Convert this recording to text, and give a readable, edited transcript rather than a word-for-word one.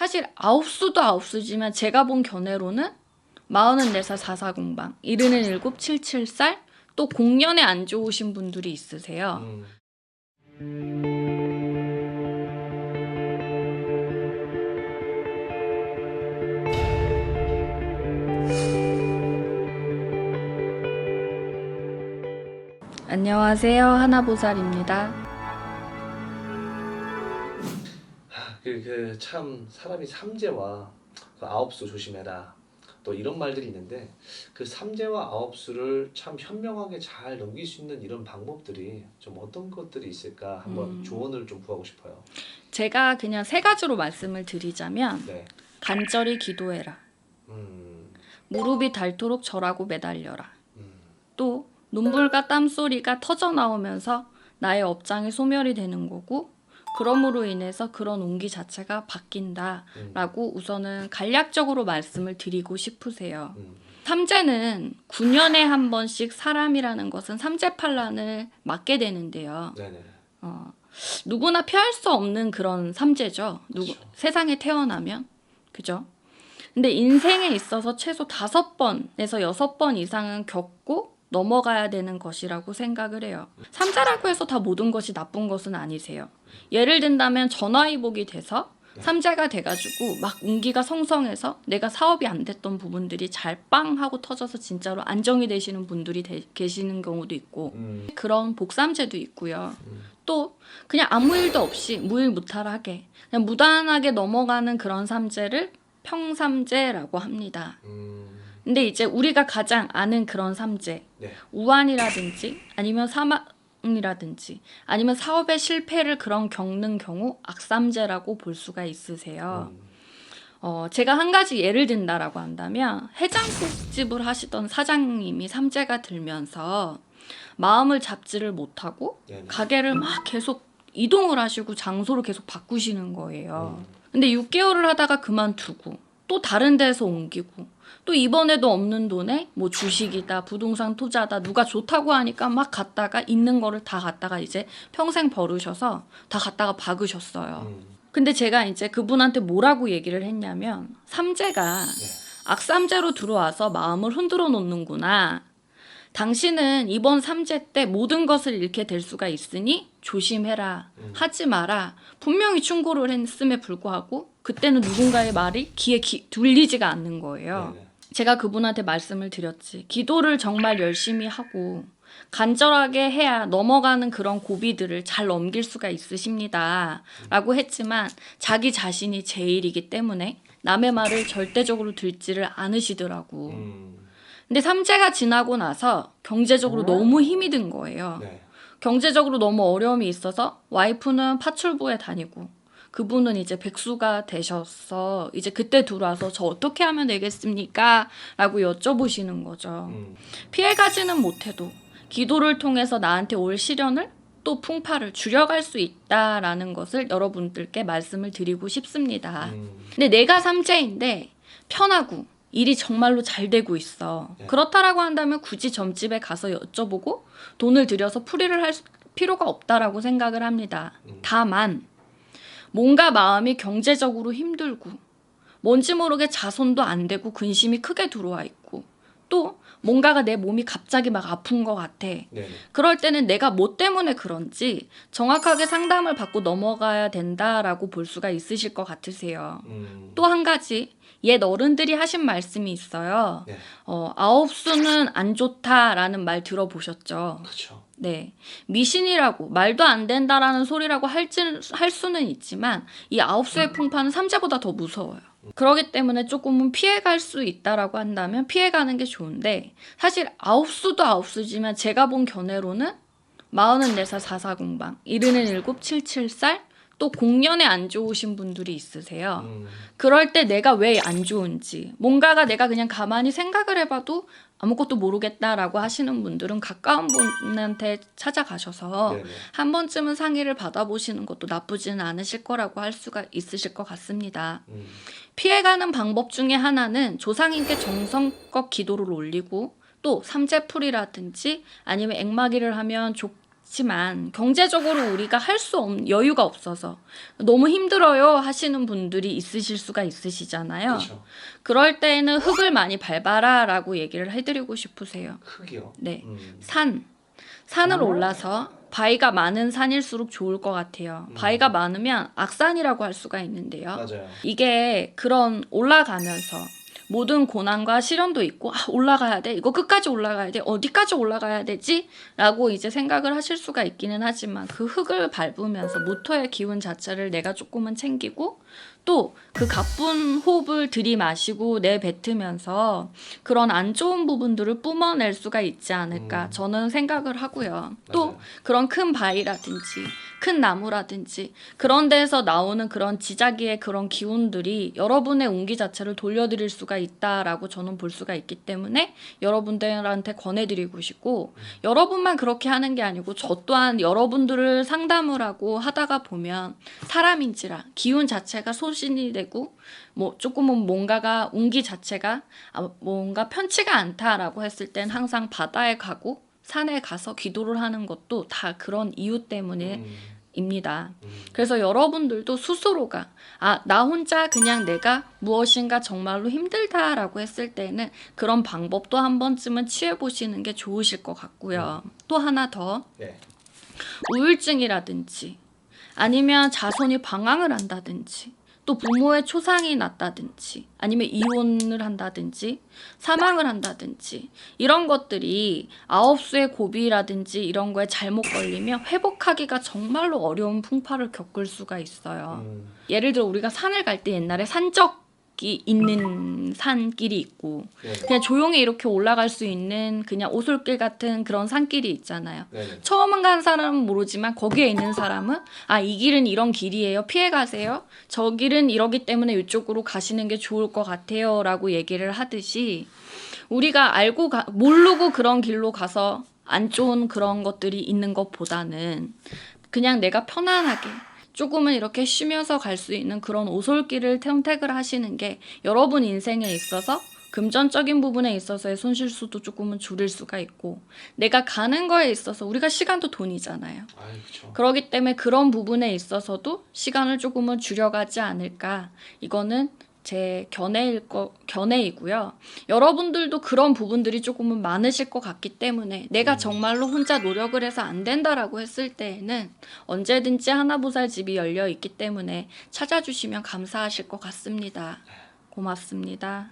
사실 아홉수도 아홉수지만 제가 본 견해로는 44살 44공방, 77 77살, 또 공년에 안 좋으신 분들이 있으세요. 안녕하세요, 하나보살입니다. 참 사람이 삼재와 그 아홉수 조심해라 또 이런 말들이 있는데, 그 삼재와 아홉수를 참 현명하게 잘 넘길 수 있는 이런 방법들이 좀 어떤 것들이 있을까 한번 조언을 좀 구하고 싶어요. 제가 그냥 세 가지로 말씀을 드리자면, 네. 간절히 기도해라, 무릎이 닳도록 절하고 매달려라, 또 눈물과 땀소리가 터져 나오면서 나의 업장이 소멸이 되는 거고, 그럼으로 인해서 그런 운기 자체가 바뀐다라고 우선은 간략적으로 말씀을 드리고 싶으세요. 삼재는 9년에 한 번씩 사람이라는 것은 삼재판란을 맞게 되는데요. 네네. 누구나 피할 수 없는 그런 삼재죠. 그렇죠. 세상에 태어나면. 그죠? 근데 인생에 있어서 최소 5번에서 6번 이상은 겪고 넘어가야 되는 것이라고 생각을 해요. 삼재라고 해서 다 모든 것이 나쁜 것은 아니세요. 예를 든다면 전화위복이 돼서 삼재가 돼가지고 막 운기가 성성해서 내가 사업이 안 됐던 부분들이 잘 빵 하고 터져서 진짜로 안정이 되시는 분들이 계시는 경우도 있고, 그런 복삼재도 있고요. 또 그냥 아무 일도 없이 무일무탈하게 그냥 무단하게 넘어가는 그런 삼재를 평삼재라고 합니다. 근데 이제 우리가 가장 아는 그런 삼재, 네. 우환이라든지 아니면 사망이라든지 아니면 사업의 실패를 그런 겪는 경우 악삼재라고 볼 수가 있으세요. 제가 한 가지 예를 든다라고 한다면, 해장국집을 하시던 사장님이 삼재가 들면서 마음을 잡지를 못하고 네네. 가게를 막 계속 이동을 하시고 장소를 계속 바꾸시는 거예요. 근데 6개월을 하다가 그만두고 또 다른 데서 옮기고 또 이번에도 없는 돈에 뭐 주식이다, 부동산 투자다, 누가 좋다고 하니까 막 갔다가 있는 거를 다 갖다가 이제 평생 벌으셔서 다 갖다가 박으셨어요. 근데 제가 이제 그분한테 뭐라고 얘기를 했냐면, 삼재가 악삼재로 들어와서 마음을 흔들어 놓는구나. 당신은 이번 삼재 때 모든 것을 잃게 될 수가 있으니 조심해라, 하지 마라. 분명히 충고를 했음에 불구하고 그때는 누군가의 말이 귀에 들리지가 않는 거예요. 네네. 제가 그분한테 말씀을 드렸지. 기도를 정말 열심히 하고 간절하게 해야 넘어가는 그런 고비들을 잘 넘길 수가 있으십니다 라고 했지만, 자기 자신이 제일이기 때문에 남의 말을 절대적으로 듣지를 않으시더라고. 근데 삼재가 지나고 나서 경제적으로 너무 힘이 든 거예요. 네. 경제적으로 너무 어려움이 있어서 와이프는 파출부에 다니고 그분은 이제 백수가 되셔서 이제 그때 들어와서 저 어떻게 하면 되겠습니까? 라고 여쭤보시는 거죠. 피해가지는 못해도 기도를 통해서 나한테 올 시련을 또 풍파를 줄여갈 수 있다라는 것을 여러분들께 말씀을 드리고 싶습니다. 근데 내가 삼재인데 편하고 일이 정말로 잘 되고 있어. 그렇다라고 한다면 굳이 점집에 가서 여쭤보고 돈을 들여서 풀이를 할 필요가 없다라고 생각을 합니다. 다만 뭔가 마음이 경제적으로 힘들고 뭔지 모르게 자손도 안 되고 근심이 크게 들어와 있고 또 뭔가가 내 몸이 갑자기 막 아픈 것 같아. 네네. 그럴 때는 내가 뭐 때문에 그런지 정확하게 상담을 받고 넘어가야 된다라고 볼 수가 있으실 것 같으세요. 또 한 가지 옛 어른들이 하신 말씀이 있어요. 네. 아홉수는 안 좋다라는 말 들어보셨죠? 그렇죠. 네, 미신이라고 말도 안 된다라는 소리라고 할 수는 있지만 이 아홉수의 풍파는 삼재보다 더 무서워요. 그렇기 때문에 조금은 피해갈 수 있다라고 한다면 피해가는 게 좋은데, 사실 아홉수도 아홉수지만 제가 본 견해로는 44살 44공방, 77 77살, 또 공년에 안 좋으신 분들이 있으세요. 그럴 때 내가 왜 안 좋은지, 뭔가가 내가 그냥 가만히 생각을 해봐도 아무것도 모르겠다라고 하시는 분들은 가까운 분한테 찾아가셔서 네네. 한 번쯤은 상의를 받아보시는 것도 나쁘지는 않으실 거라고 할 수가 있으실 것 같습니다. 피해가는 방법 중에 하나는 조상님께 정성껏 기도를 올리고 또 삼재풀이라든지 아니면 액마기를 하면 있지만 경제적으로 우리가 할 수 없는 여유가 없어서 너무 힘들어요 하시는 분들이 있으실 수가 있으시잖아요. 그렇죠. 그럴 때는 흙을 많이 밟아라라고 얘기를 해드리고 싶으세요. 흙이요. 네, 산을 올라서 바위가 많은 산일수록 좋을 것 같아요. 바위가 많으면 악산이라고 할 수가 있는데요. 맞아요. 이게 그런 올라가면서 모든 고난과 시련도 있고 올라가야 돼. 이거 끝까지 올라가야 돼. 어디까지 올라가야 되지? 라고 이제 생각을 하실 수가 있기는 하지만 그 흙을 밟으면서 모터의 기운 자체를 내가 조금은 챙기고 또 그 가쁜 호흡을 들이마시고 내뱉으면서 그런 안 좋은 부분들을 뿜어낼 수가 있지 않을까 저는 생각을 하고요. 또 맞아요. 그런 큰 바위라든지 큰 나무라든지 그런 데서 나오는 그런 지자기의 그런 기운들이 여러분의 운기 자체를 돌려드릴 수가 있다라고 저는 볼 수가 있기 때문에 여러분들한테 권해드리고 싶고 여러분만 그렇게 하는 게 아니고 저 또한 여러분들을 상담을 하고 하다가 보면 사람인지라 기운 자체가 소진이 되고 뭐 조금은 뭔가가 운기 자체가 뭔가 편치가 않다라고 했을 땐 항상 바다에 가고 산에 가서 기도를 하는 것도 다 그런 이유 때문에 입니다. 그래서 여러분들도 스스로가 나 혼자 그냥 내가 무엇인가 정말로 힘들다라고 했을 때는 그런 방법도 한 번쯤은 취해 보시는 게 좋으실 것 같고요. 또 하나 더 네. 우울증이라든지 아니면 자손이 방황을 한다든지 또 부모의 초상이 났다든지 아니면 이혼을 한다든지 사망을 한다든지 이런 것들이 아홉수의 고비라든지 이런 거에 잘못 걸리면 회복하기가 정말로 어려운 풍파를 겪을 수가 있어요. 예를 들어 우리가 산을 갈 때 옛날에 산적이 있는 산길이 있고 네. 그냥 조용히 이렇게 올라갈 수 있는 그냥 오솔길 같은 그런 산길이 있잖아요. 네네. 처음 간 사람은 모르지만 거기에 있는 사람은 이 길은 이런 길이에요. 피해 가세요. 저 길은 이러기 때문에 이쪽으로 가시는 게 좋을 것 같아요. 라고 얘기를 하듯이 우리가 모르고 그런 길로 가서 안 좋은 그런 것들이 있는 것보다는 그냥 내가 편안하게 조금은 이렇게 쉬면서 갈 수 있는 그런 오솔길을 선택을 하시는 게 여러분 인생에 있어서 금전적인 부분에 있어서의 손실수도 조금은 줄일 수가 있고 내가 가는 거에 있어서 우리가 시간도 돈이잖아요. 그렇죠. 그렇기 때문에 그런 부분에 있어서도 시간을 조금은 줄여가지 않을까. 이거는 제 견해이고요. 여러분들도 그런 부분들이 조금은 많으실 것 같기 때문에 내가 정말로 혼자 노력을 해서 안 된다라고 했을 때에는 언제든지 하나보살집이 열려 있기 때문에 찾아주시면 감사하실 것 같습니다. 고맙습니다.